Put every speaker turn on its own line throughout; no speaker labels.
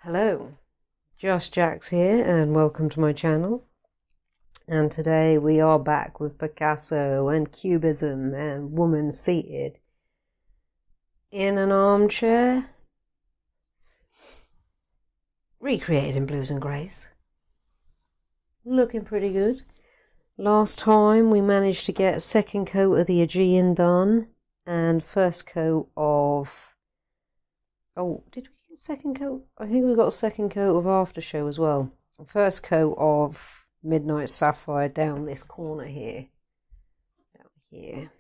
Hello, Just Jax here and welcome to my channel. And today we are back with Picasso and Cubism and woman seated in an armchair, recreated in blues and greys. Looking pretty good. Last time we managed to get a second coat of the Aegean done and first coat of... Oh, did we get a second coat? I think we got a second coat of Aftershow as well. First coat of Midnight Sapphire down this corner here. Down here.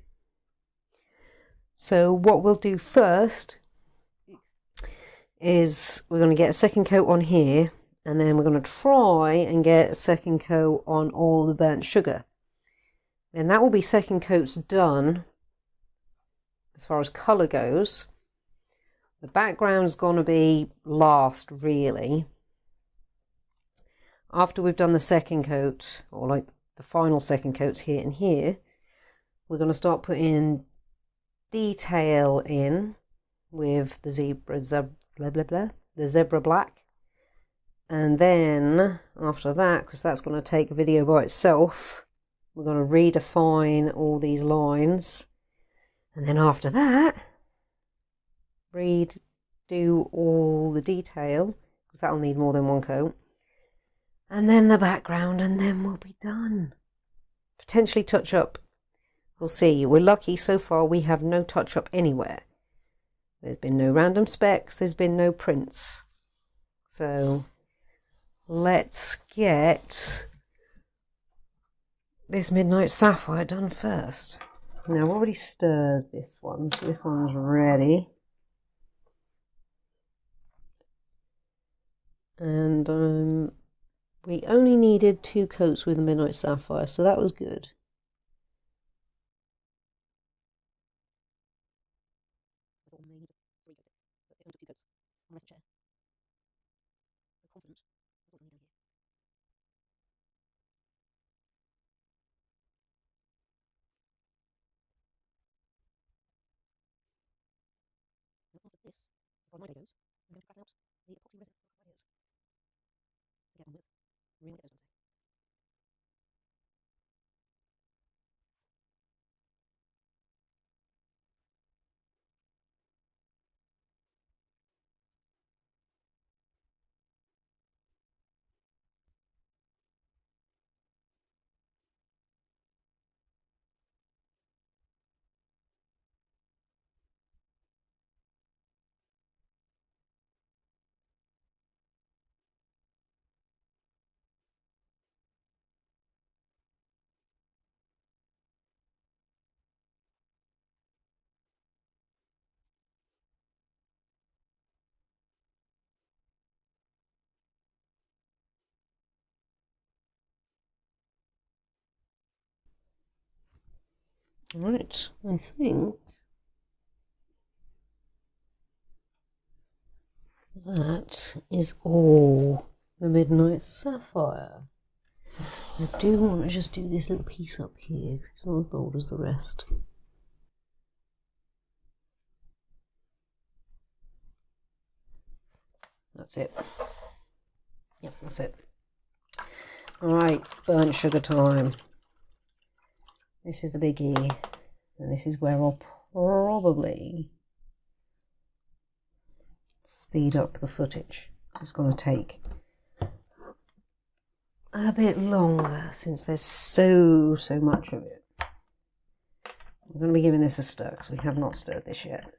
So what we'll do first is we're going to get a second coat on here, and then we're going to try and get a second coat on all the burnt sugar. And that will be second coats done as far as colour goes. The background's going to be last, really. After we've done the second coat, or like the final second coats here and here, we're going to start putting detail in with the zebra black. And then after that, because that's going to take a video by itself, we're going to redefine all these lines. And then after that, redo all the detail, because that'll need more than one coat, and then the background, and then we'll be done. Potentially touch up, we'll see. We're lucky so far we have no touch up anywhere. There's been no random specks, there's been no prints. So let's get this Midnight Sapphire done first. Now I've already stirred this one, so this one's ready. And we only needed 2 coats with the Midnight Sapphire, so that was good. Right, I think that is all the Midnight Sapphire. I do want to just do this little piece up here, because it's not as bold as the rest. That's it. Yep, that's it. Alright, burnt sugar time. This is the biggie, and this is where I'll probably speed up the footage. It's going to take a bit longer since there's so much of it. I'm going to be giving this a stir because we have not stirred this yet.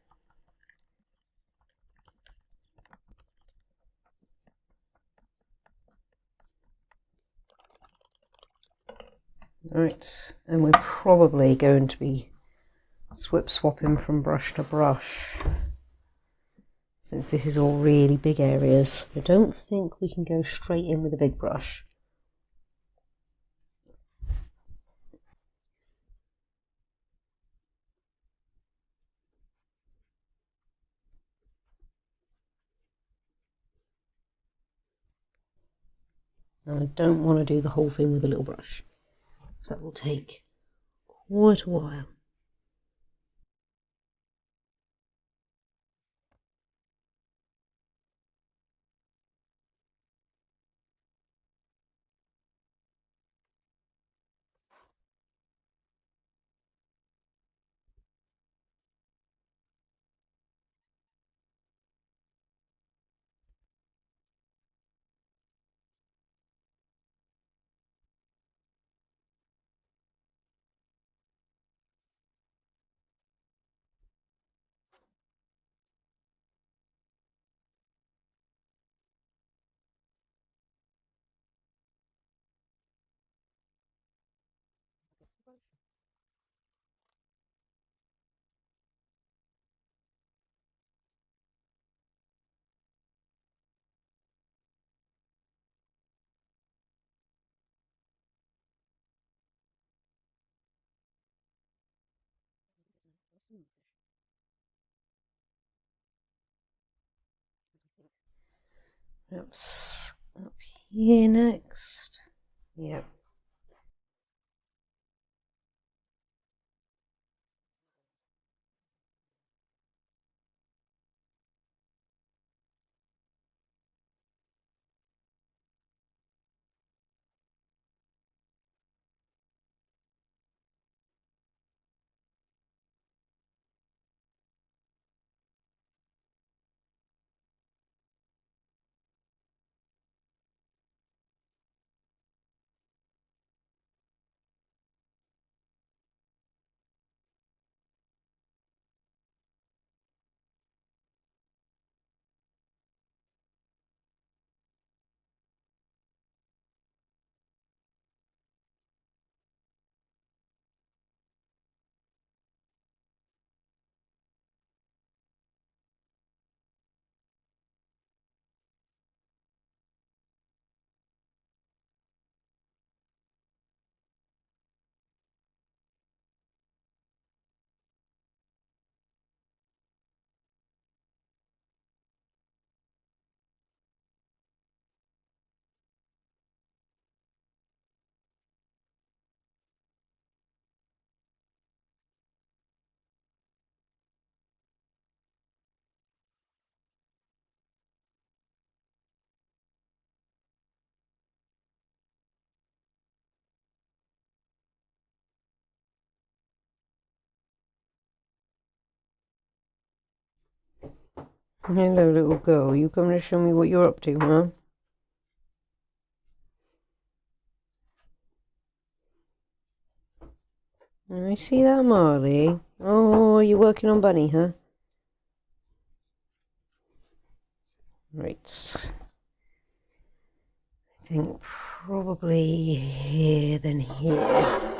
Right, and we're probably going to be swapping from brush to brush, since this is all really big areas. I don't think we can go straight in with a big brush. And I don't want to do the whole thing with a little brush, because that will take quite a while. Oops. Up here next. Yep. Hello, little girl. You coming to show me what you're up to, huh? I see that, Marley. Oh, you're working on Bunny, huh? Right. I think probably here, then here.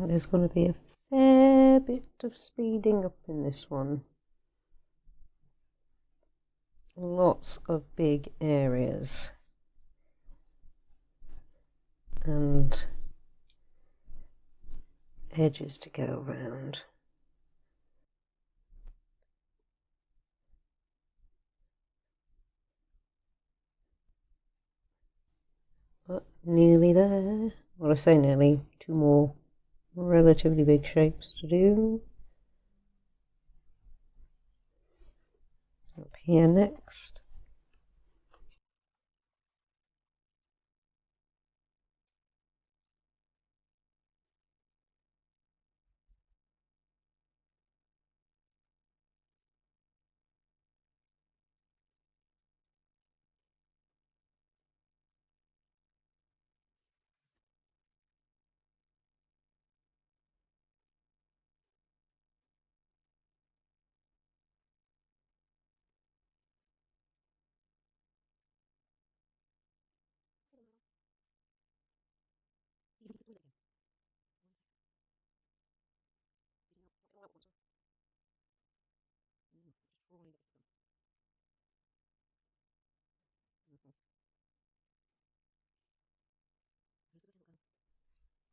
There's going to be a fair bit of speeding up in this one. Lots of big areas. And edges to go around. But nearly there. Well, I say nearly. 2 more relatively big shapes to do. Up here next.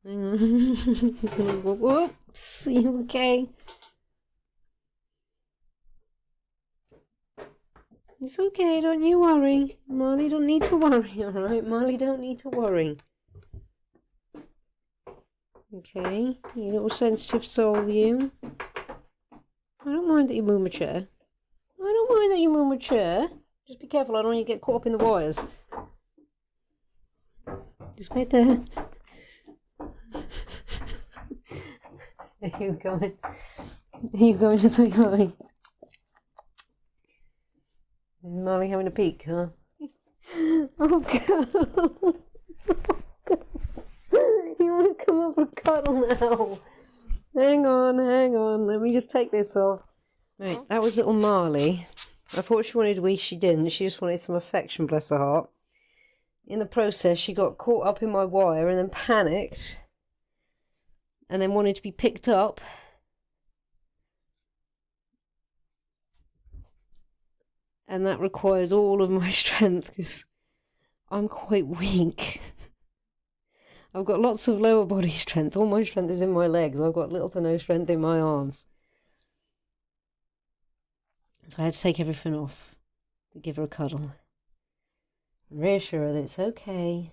Hang on. Whoops. Are you okay? It's okay, don't you worry. Marley don't need to worry, alright? Marley don't need to worry. Okay, you little sensitive soul, you. I don't mind that you move my chair. I don't mind that you move my chair. Just be careful, I don't want you to get caught up in the wires. Just wait there. Are you going? Are you going to say hi? Marley having a peek, huh? Oh, God. You want to come up for a cuddle now? Hang on. Let me just take this off. Right, that was little Marley. I thought she wanted a wee, she didn't. She just wanted some affection, bless her heart. In the process, she got caught up in my wire and then panicked. And then wanted to be picked up. And that requires all of my strength because I'm quite weak. I've got lots of lower body strength. All my strength is in my legs. I've got little to no strength in my arms. So I had to take everything off to give her a cuddle. And reassure her that it's okay.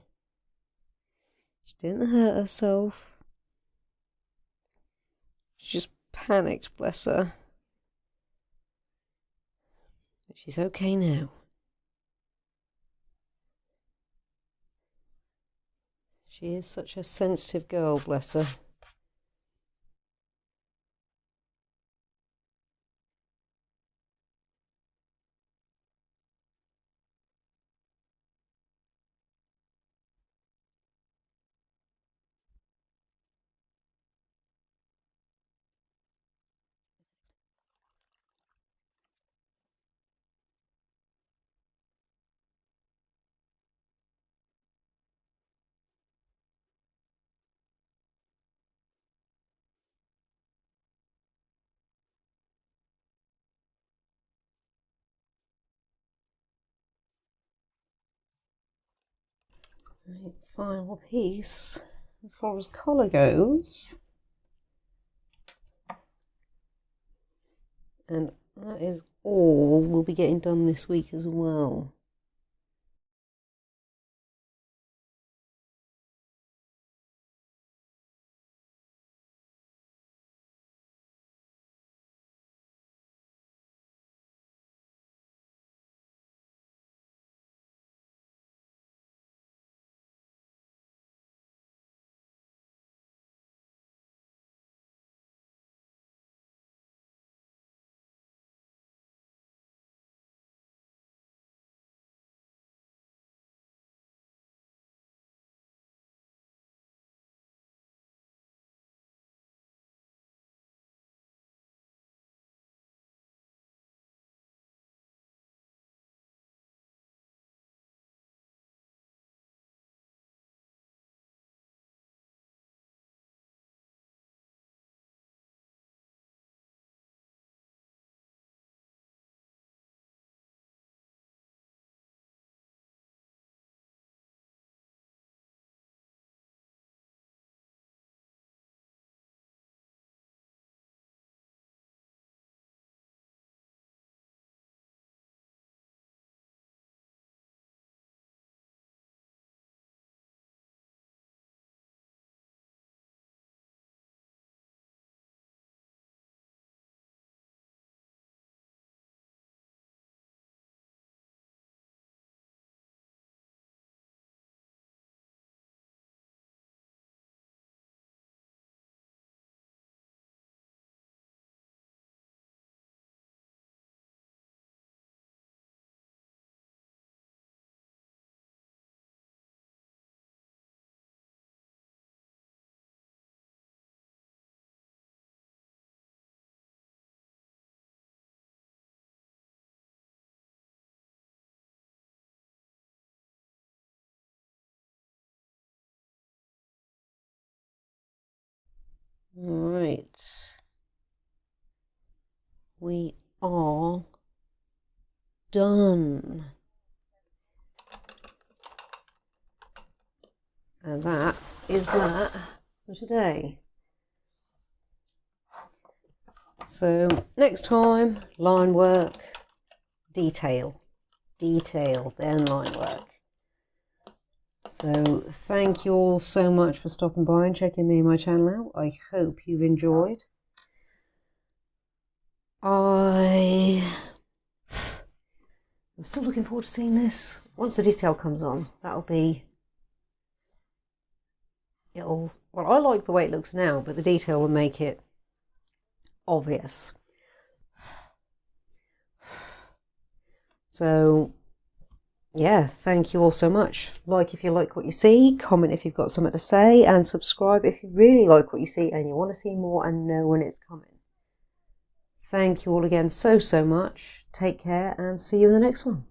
She didn't hurt herself. She just panicked, bless her. But she's okay now. She is such a sensitive girl, bless her. Right, final piece, as far as colour goes. And that is all we'll be getting done this week as well. Right. We are done. And that is that for today. So next time, line work, detail, then line work. So thank you all so much for stopping by and checking me and my channel out. I hope you've enjoyed. I'm still looking forward to seeing this. Once the detail comes on, that'll be... Well, I like the way it looks now, but the detail will make it obvious. So, yeah, thank you all so much. Like if you like what you see, comment if you've got something to say, and subscribe if you really like what you see and you want to see more and know when it's coming. Thank you all again so much. Take care and see you in the next one.